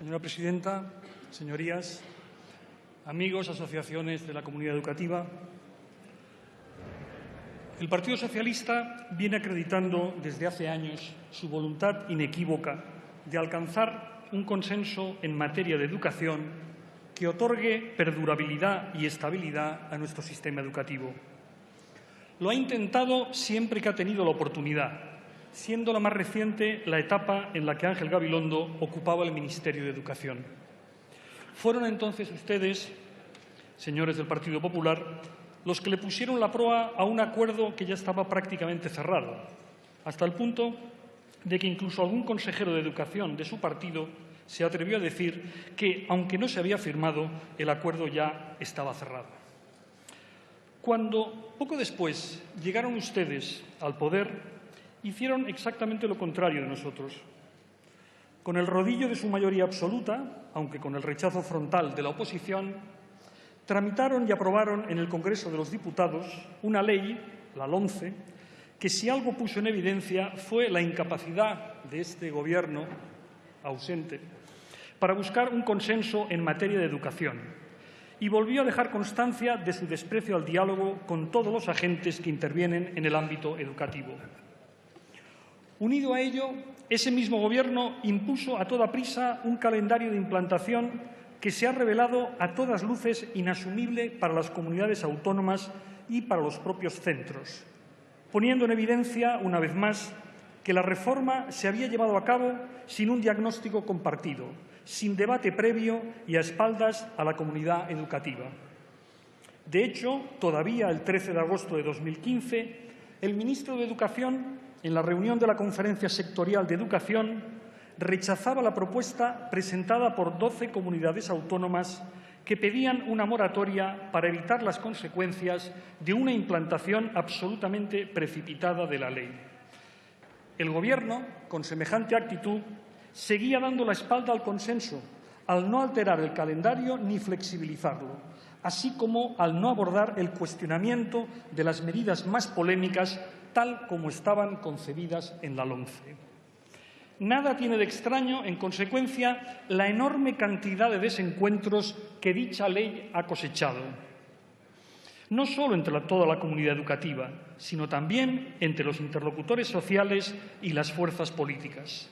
Señora presidenta, señorías, amigos, asociaciones de la comunidad educativa, el Partido Socialista viene acreditando desde hace años su voluntad inequívoca de alcanzar un consenso en materia de educación que otorgue perdurabilidad y estabilidad a nuestro sistema educativo. Lo ha intentado siempre que ha tenido la oportunidad, siendo la más reciente la etapa en la que Ángel Gabilondo ocupaba el Ministerio de Educación. Fueron entonces ustedes, señores del Partido Popular, los que le pusieron la proa a un acuerdo que ya estaba prácticamente cerrado, hasta el punto de que incluso algún consejero de Educación de su partido se atrevió a decir que, aunque no se había firmado, el acuerdo ya estaba cerrado. Cuando, poco después, llegaron ustedes al poder, hicieron exactamente lo contrario de nosotros. Con el rodillo de su mayoría absoluta, aunque con el rechazo frontal de la oposición, tramitaron y aprobaron en el Congreso de los Diputados una ley, la LOMCE, que si algo puso en evidencia fue la incapacidad de este Gobierno ausente para buscar un consenso en materia de educación y volvió a dejar constancia de su desprecio al diálogo con todos los agentes que intervienen en el ámbito educativo. Unido a ello, ese mismo Gobierno impuso a toda prisa un calendario de implantación que se ha revelado a todas luces inasumible para las comunidades autónomas y para los propios centros, poniendo en evidencia, una vez más, que la reforma se había llevado a cabo sin un diagnóstico compartido, sin debate previo y a espaldas a la comunidad educativa. De hecho, todavía el 13 de agosto de 2015, el ministro de Educación, en la reunión de la Conferencia Sectorial de Educación, rechazaba la propuesta presentada por 12 comunidades autónomas que pedían una moratoria para evitar las consecuencias de una implantación absolutamente precipitada de la ley. El Gobierno, con semejante actitud, seguía dando la espalda al consenso, al no alterar el calendario ni flexibilizarlo, así como al no abordar el cuestionamiento de las medidas más polémicas tal como estaban concebidas en la LOMCE. Nada tiene de extraño, en consecuencia, la enorme cantidad de desencuentros que dicha ley ha cosechado, no solo entre toda la comunidad educativa, sino también entre los interlocutores sociales y las fuerzas políticas.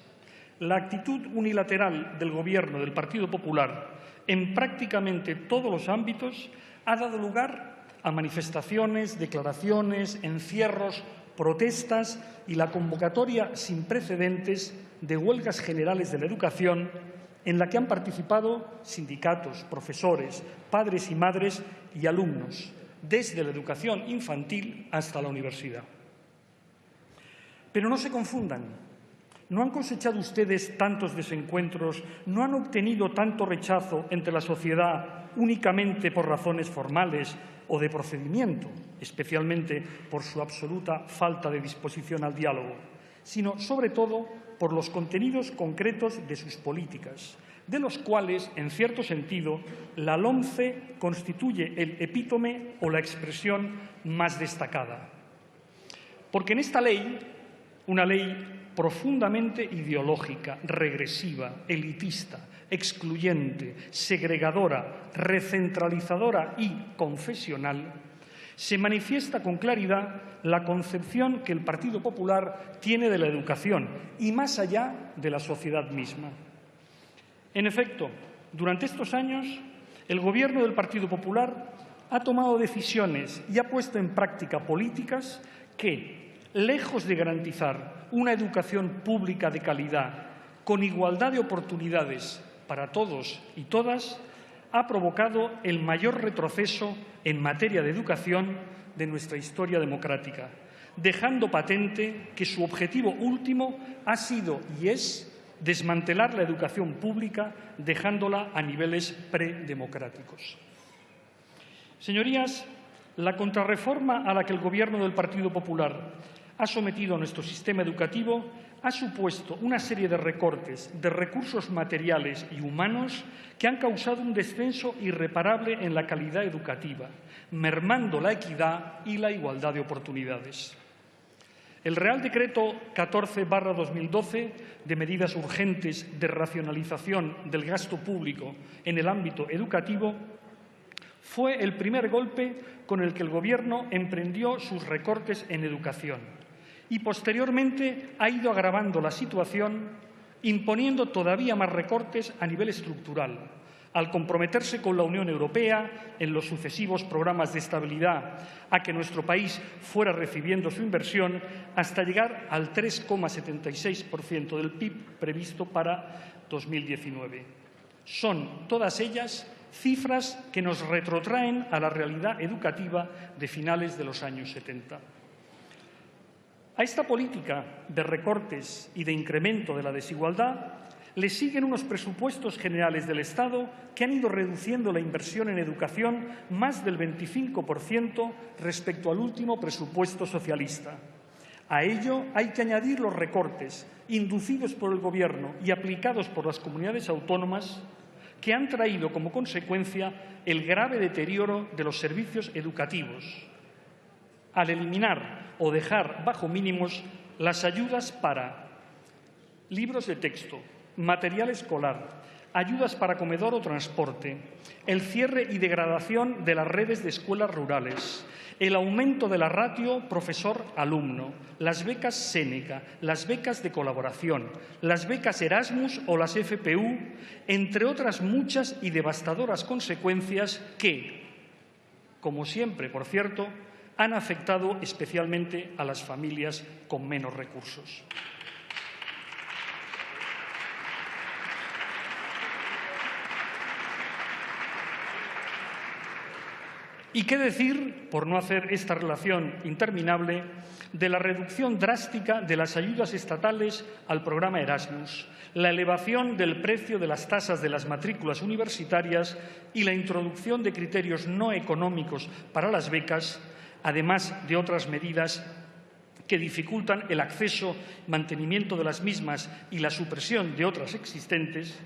La actitud unilateral del Gobierno del Partido Popular en prácticamente todos los ámbitos ha dado lugar a manifestaciones, declaraciones, encierros, protestas y la convocatoria sin precedentes de huelgas generales de la educación en la que han participado sindicatos, profesores, padres y madres y alumnos, desde la educación infantil hasta la universidad. Pero no se confundan, no han cosechado ustedes tantos desencuentros, no han obtenido tanto rechazo entre la sociedad únicamente por razones formales o de procedimiento, especialmente por su absoluta falta de disposición al diálogo, sino sobre todo por los contenidos concretos de sus políticas, de los cuales, en cierto sentido, la LOMCE constituye el epítome o la expresión más destacada. Porque en esta ley, una ley profundamente ideológica, regresiva, elitista, excluyente, segregadora, recentralizadora y confesional, se manifiesta con claridad la concepción que el Partido Popular tiene de la educación y más allá de la sociedad misma. En efecto, durante estos años, el Gobierno del Partido Popular ha tomado decisiones y ha puesto en práctica políticas que, lejos de garantizar una educación pública de calidad con igualdad de oportunidades para todos y todas, ha provocado el mayor retroceso en materia de educación de nuestra historia democrática, dejando patente que su objetivo último ha sido y es desmantelar la educación pública, dejándola a niveles predemocráticos. Señorías, la contrarreforma a la que el Gobierno del Partido Popular ha sometido a nuestro sistema educativo ha supuesto una serie de recortes de recursos materiales y humanos que han causado un descenso irreparable en la calidad educativa, mermando la equidad y la igualdad de oportunidades. El Real Decreto 14/2012 de medidas urgentes de racionalización del gasto público en el ámbito educativo fue el primer golpe con el que el Gobierno emprendió sus recortes en educación y posteriormente ha ido agravando la situación, imponiendo todavía más recortes a nivel estructural, al comprometerse con la Unión Europea en los sucesivos programas de estabilidad a que nuestro país fuera recibiendo su inversión hasta llegar al 3,76% del PIB previsto para 2019. Son todas ellas cifras que nos retrotraen a la realidad educativa de finales de los años 70. A esta política de recortes y de incremento de la desigualdad le siguen unos presupuestos generales del Estado que han ido reduciendo la inversión en educación más del 25% respecto al último presupuesto socialista. A ello hay que añadir los recortes inducidos por el Gobierno y aplicados por las comunidades autónomas que han traído como consecuencia el grave deterioro de los servicios educativos, al eliminar o dejar bajo mínimos las ayudas para libros de texto, material escolar, ayudas para comedor o transporte, el cierre y degradación de las redes de escuelas rurales, el aumento de la ratio profesor-alumno, las becas Séneca, las becas de colaboración, las becas Erasmus o las FPU, entre otras muchas y devastadoras consecuencias que, como siempre, por cierto, han afectado especialmente a las familias con menos recursos. ¿Y qué decir, por no hacer esta relación interminable, de la reducción drástica de las ayudas estatales al programa Erasmus, la elevación del precio de las tasas de las matrículas universitarias y la introducción de criterios no económicos para las becas, además de otras medidas que dificultan el acceso, mantenimiento de las mismas y la supresión de otras existentes,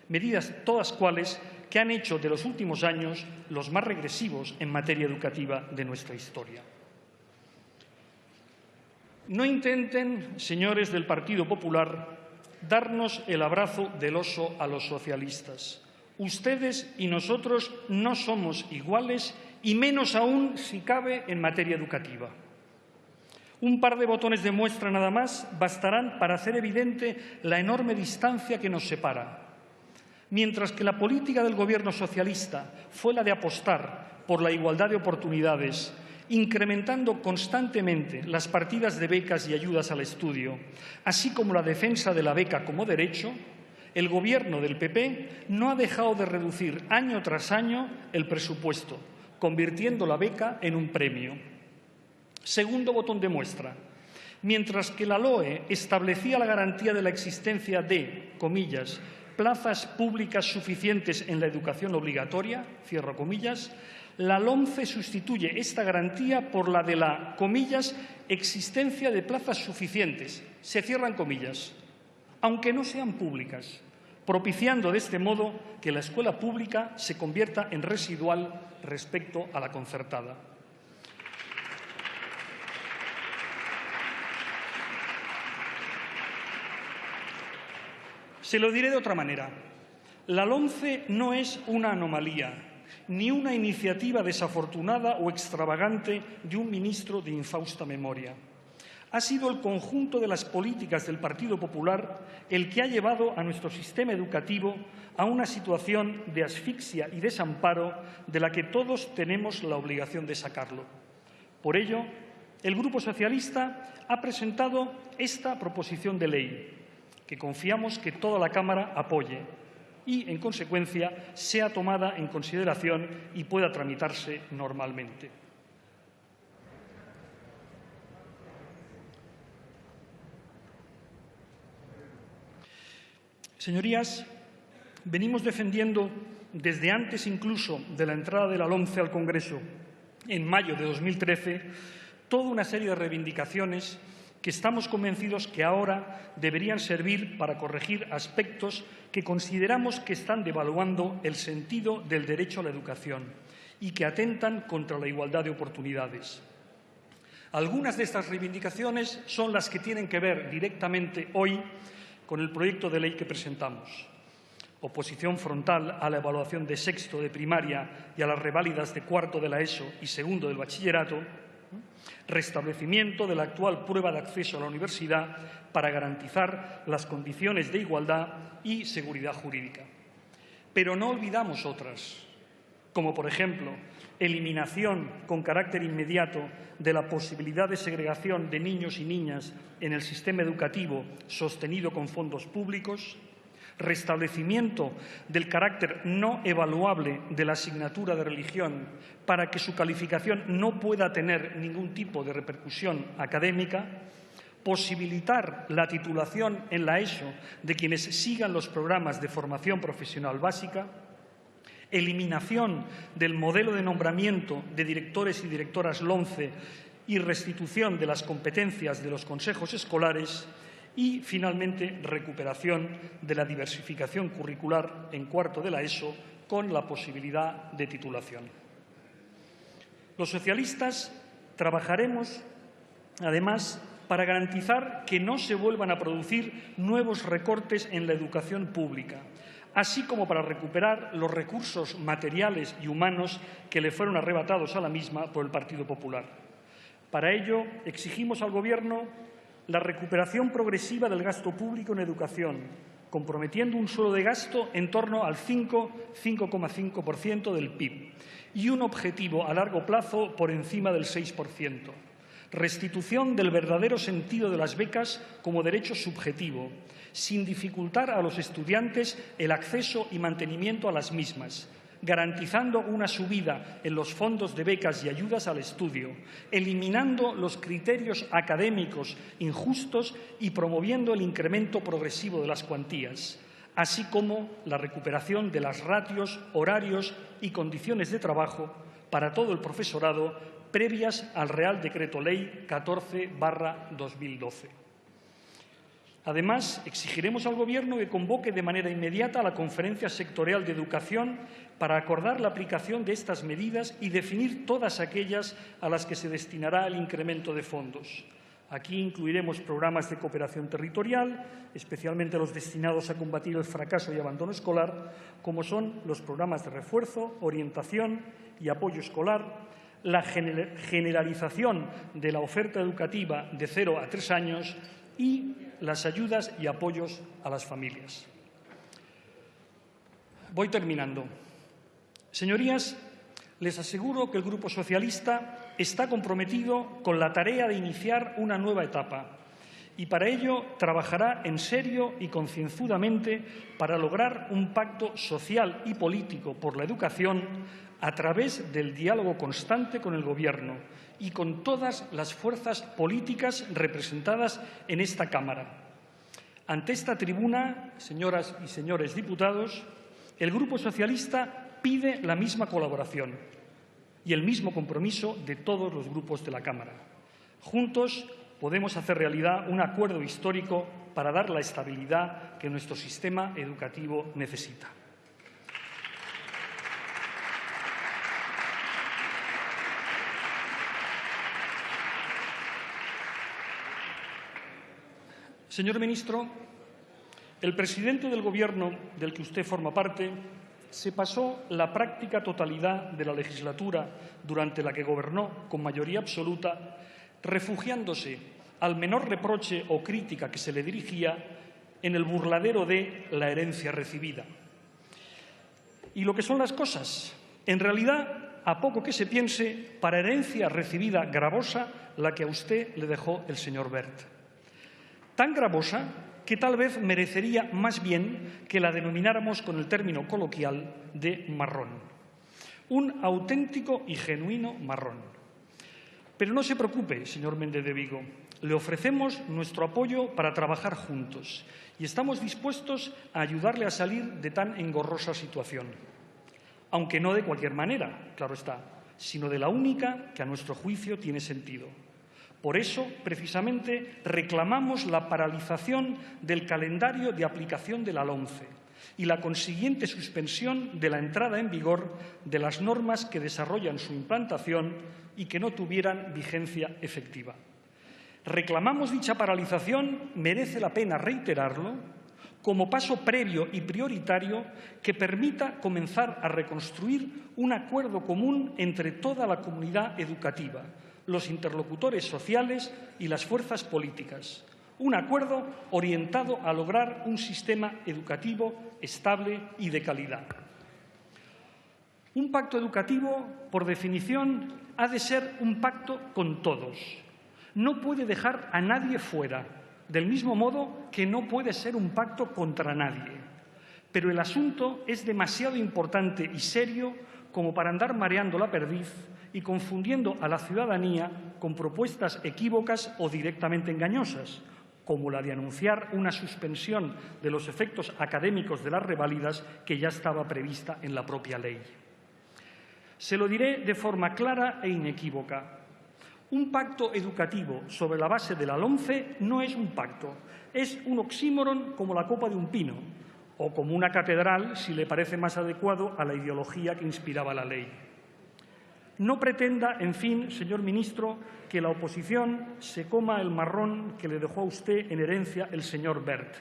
medidas todas cuales que han hecho de los últimos años los más regresivos en materia educativa de nuestra historia. No intenten, señores del Partido Popular, darnos el abrazo del oso a los socialistas. Ustedes y nosotros no somos iguales y menos aún, si cabe, en materia educativa. Un par de botones de muestra nada más bastarán para hacer evidente la enorme distancia que nos separa. Mientras que la política del Gobierno socialista fue la de apostar por la igualdad de oportunidades, incrementando constantemente las partidas de becas y ayudas al estudio, así como la defensa de la beca como derecho, el Gobierno del PP no ha dejado de reducir año tras año el presupuesto, convirtiendo la beca en un premio. Segundo botón de muestra. Mientras que la LOE establecía la garantía de la existencia de, comillas, plazas públicas suficientes en la educación obligatoria, cierro comillas, la LOMCE sustituye esta garantía por la de la, comillas, existencia de plazas suficientes, se cierran comillas, aunque no sean públicas, propiciando de este modo que la escuela pública se convierta en residual respecto a la concertada. Se lo diré de otra manera. La LOMCE no es una anomalía, ni una iniciativa desafortunada o extravagante de un ministro de infausta memoria. Ha sido el conjunto de las políticas del Partido Popular el que ha llevado a nuestro sistema educativo a una situación de asfixia y desamparo de la que todos tenemos la obligación de sacarlo. Por ello, el Grupo Socialista ha presentado esta proposición de ley, que confiamos que toda la Cámara apoye y, en consecuencia, sea tomada en consideración y pueda tramitarse normalmente. Señorías, venimos defendiendo desde antes incluso de la entrada de la LOMCE al Congreso, en mayo de 2013, toda una serie de reivindicaciones que estamos convencidos que ahora deberían servir para corregir aspectos que consideramos que están devaluando el sentido del derecho a la educación y que atentan contra la igualdad de oportunidades. Algunas de estas reivindicaciones son las que tienen que ver directamente hoy con el proyecto de ley que presentamos. Oposición frontal a la evaluación de sexto de primaria y a las reválidas de cuarto de la ESO y segundo del bachillerato. Restablecimiento de la actual prueba de acceso a la universidad para garantizar las condiciones de igualdad y seguridad jurídica. Pero no olvidamos otras, como por ejemplo, eliminación con carácter inmediato de la posibilidad de segregación de niños y niñas en el sistema educativo sostenido con fondos públicos, restablecimiento del carácter no evaluable de la asignatura de religión para que su calificación no pueda tener ningún tipo de repercusión académica, posibilitar la titulación en la ESO de quienes sigan los programas de formación profesional básica, eliminación del modelo de nombramiento de directores y directoras LOMCE y restitución de las competencias de los consejos escolares y, finalmente, recuperación de la diversificación curricular en cuarto de la ESO con la posibilidad de titulación. Los socialistas trabajaremos, además, para garantizar que no se vuelvan a producir nuevos recortes en la educación pública, así como para recuperar los recursos materiales y humanos que le fueron arrebatados a la misma por el Partido Popular. Para ello, exigimos al Gobierno la recuperación progresiva del gasto público en educación, comprometiendo un suelo de gasto en torno al 5,5% del PIB y un objetivo a largo plazo por encima del 6%. Restitución del verdadero sentido de las becas como derecho subjetivo, sin dificultar a los estudiantes el acceso y mantenimiento a las mismas, garantizando una subida en los fondos de becas y ayudas al estudio, eliminando los criterios académicos injustos y promoviendo el incremento progresivo de las cuantías, así como la recuperación de las ratios, horarios y condiciones de trabajo para todo el profesorado previas al Real Decreto Ley 14/2012. Además, exigiremos al Gobierno que convoque de manera inmediata a la Conferencia Sectorial de Educación para acordar la aplicación de estas medidas y definir todas aquellas a las que se destinará el incremento de fondos. Aquí incluiremos programas de cooperación territorial, especialmente los destinados a combatir el fracaso y abandono escolar, como son los programas de refuerzo, orientación y apoyo escolar, la generalización de la oferta educativa de 0 a 3 años y las ayudas y apoyos a las familias. Voy terminando. Señorías, les aseguro que el Grupo Socialista está comprometido con la tarea de iniciar una nueva etapa y para ello trabajará en serio y concienzudamente para lograr un pacto social y político por la educación a través del diálogo constante con el Gobierno y con todas las fuerzas políticas representadas en esta Cámara. Ante esta tribuna, señoras y señores diputados, el Grupo Socialista pide la misma colaboración y el mismo compromiso de todos los grupos de la Cámara. Juntos podemos hacer realidad un acuerdo histórico para dar la estabilidad que nuestro sistema educativo necesita. Señor ministro, el presidente del Gobierno del que usted forma parte se pasó la práctica totalidad de la legislatura durante la que gobernó con mayoría absoluta, refugiándose al menor reproche o crítica que se le dirigía en el burladero de la herencia recibida. Y lo que son las cosas, en realidad, a poco que se piense, para herencia recibida gravosa la que a usted le dejó el señor Wert. Tan gravosa que tal vez merecería más bien que la denomináramos con el término coloquial de marrón. Un auténtico y genuino marrón. Pero no se preocupe, señor Méndez de Vigo. Le ofrecemos nuestro apoyo para trabajar juntos y estamos dispuestos a ayudarle a salir de tan engorrosa situación. Aunque no de cualquier manera, claro está, sino de la única que a nuestro juicio tiene sentido. Por eso, precisamente, reclamamos la paralización del calendario de aplicación de la LOMCE, y la consiguiente suspensión de la entrada en vigor de las normas que desarrollan su implantación y que no tuvieran vigencia efectiva. Reclamamos dicha paralización, merece la pena reiterarlo, como paso previo y prioritario que permita comenzar a reconstruir un acuerdo común entre toda la comunidad educativa, los interlocutores sociales y las fuerzas políticas. Un acuerdo orientado a lograr un sistema educativo estable y de calidad. Un pacto educativo, por definición, ha de ser un pacto con todos. No puede dejar a nadie fuera, del mismo modo que no puede ser un pacto contra nadie. Pero el asunto es demasiado importante y serio como para andar mareando la perdiz y confundiendo a la ciudadanía con propuestas equívocas o directamente engañosas, como la de anunciar una suspensión de los efectos académicos de las reválidas que ya estaba prevista en la propia ley. Se lo diré de forma clara e inequívoca. Un pacto educativo sobre la base de la LOMCE no es un pacto, es un oxímoron como la copa de un pino o como una catedral, si le parece más adecuado a la ideología que inspiraba la ley. No pretenda, en fin, señor ministro, que la oposición se coma el marrón que le dejó a usted en herencia el señor Wert.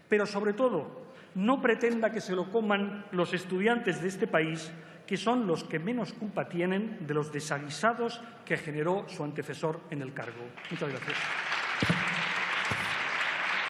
Pero, sobre todo, no pretenda que se lo coman los estudiantes de este país, que son los que menos culpa tienen de los desaguisados que generó su antecesor en el cargo. Muchas gracias.